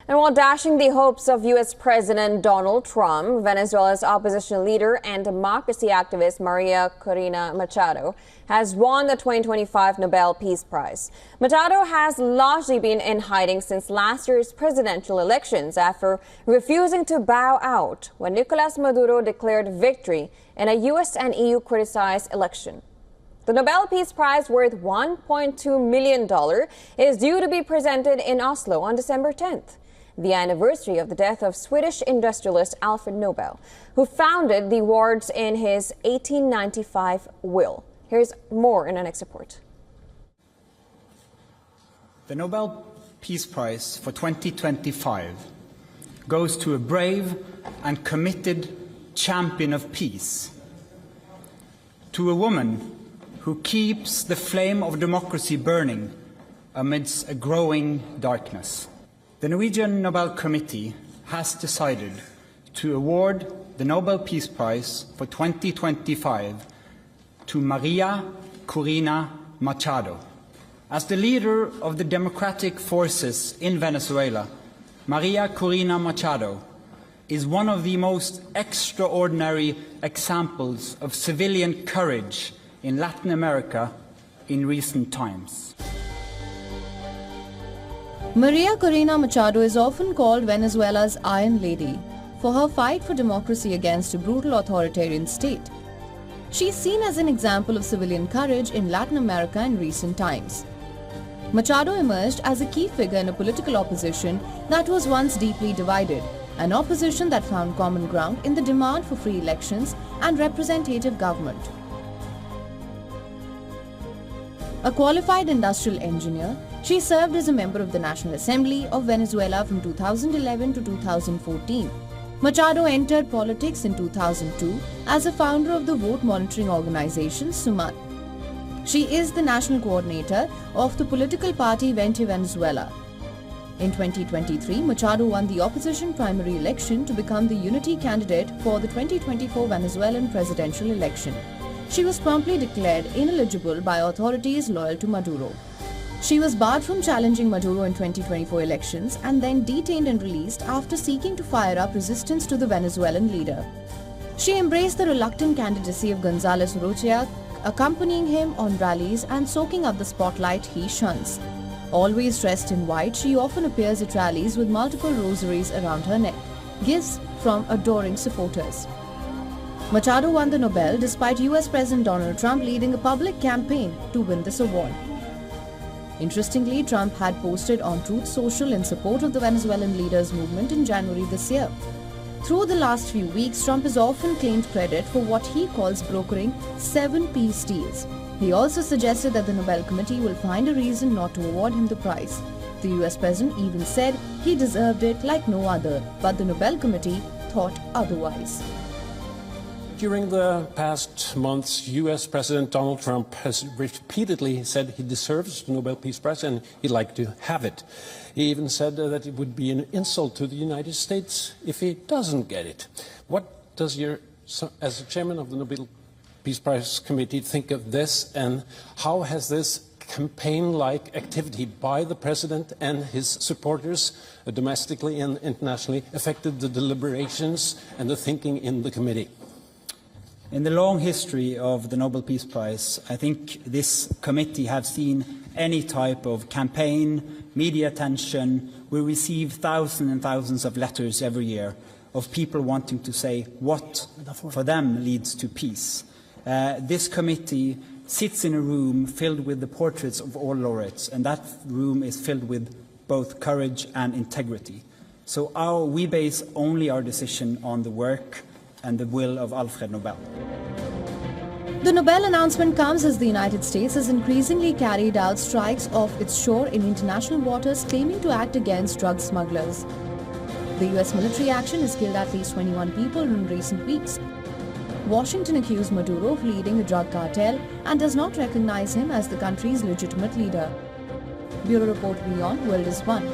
And while dashing the hopes of U.S. President Donald Trump, Venezuela's opposition leader and democracy activist María Corina Machado has won the 2025 Nobel Peace Prize. Machado has largely been in hiding since last year's presidential elections after refusing to bow out when Nicolás Maduro declared victory in a U.S. and EU criticized election. The Nobel Peace Prize, worth $1.2 million, is due to be presented in Oslo on December 10th, the anniversary of the death of Swedish industrialist Alfred Nobel, who founded the awards in his 1895 will. Here's more in our next report. The Nobel Peace Prize for 2025 goes to a brave and committed champion of peace, to a woman who keeps the flame of democracy burning amidst a growing darkness. The Norwegian Nobel Committee has decided to award the Nobel Peace Prize for 2025 to María Corina Machado. As the leader of the democratic forces in Venezuela, María Corina Machado is one of the most extraordinary examples of civilian courage in Latin America in recent times. María Corina Machado is often called Venezuela's Iron Lady for her fight for democracy against a brutal authoritarian state. She's seen as an example of civilian courage in Latin America in recent times. Machado emerged as a key figure in a political opposition that was once deeply divided, an opposition that found common ground in the demand for free elections and representative government. A qualified industrial engineer, she served as a member of the National Assembly of Venezuela from 2011 to 2014. Machado entered politics in 2002 as a founder of the vote monitoring organization SUMAT. She is the national coordinator of the political party Veinte Venezuela. In 2023, Machado won the opposition primary election to become the unity candidate for the 2024 Venezuelan presidential election. She was promptly declared ineligible by authorities loyal to Maduro. She was barred from challenging Maduro in 2024 elections and then detained and released after seeking to fire up resistance to the Venezuelan leader. She embraced the reluctant candidacy of González Urrutia, accompanying him on rallies and soaking up the spotlight he shuns. Always dressed in white, she often appears at rallies with multiple rosaries around her neck, gifts from adoring supporters. Machado won the Nobel despite US President Donald Trump leading a public campaign to win this award. Interestingly, Trump had posted on Truth Social in support of the Venezuelan leaders' movement in January this year. Through the last few weeks, Trump has often claimed credit for what he calls brokering 7 peace deals. He also suggested that the Nobel Committee will find a reason not to award him the prize. The US President even said he deserved it like no other, but the Nobel Committee thought otherwise. During the past months, US President Donald Trump has repeatedly said he deserves the Nobel Peace Prize and he'd like to have it. He even said that it would be an insult to the United States if he doesn't get it. What does as a chairman of the Nobel Peace Prize Committee, think of this, and how has this campaign-like activity by the President and his supporters, domestically and internationally, affected the deliberations and the thinking in the committee? In the long history of the Nobel Peace Prize, I think this committee has seen any type of campaign, media attention. We receive thousands and thousands of letters every year of people wanting to say what for them leads to peace. This committee sits in a room filled with the portraits of all laureates, and that room is filled with both courage and integrity. So we base only our decision on the work and the will of Alfred Nobel. The Nobel announcement comes as the United States has increasingly carried out strikes off its shore in international waters, claiming to act against drug smugglers. The US military action has killed at least 21 people in recent weeks. Washington accused Maduro of leading a drug cartel and does not recognize him as the country's legitimate leader. Bureau Report WION World is One.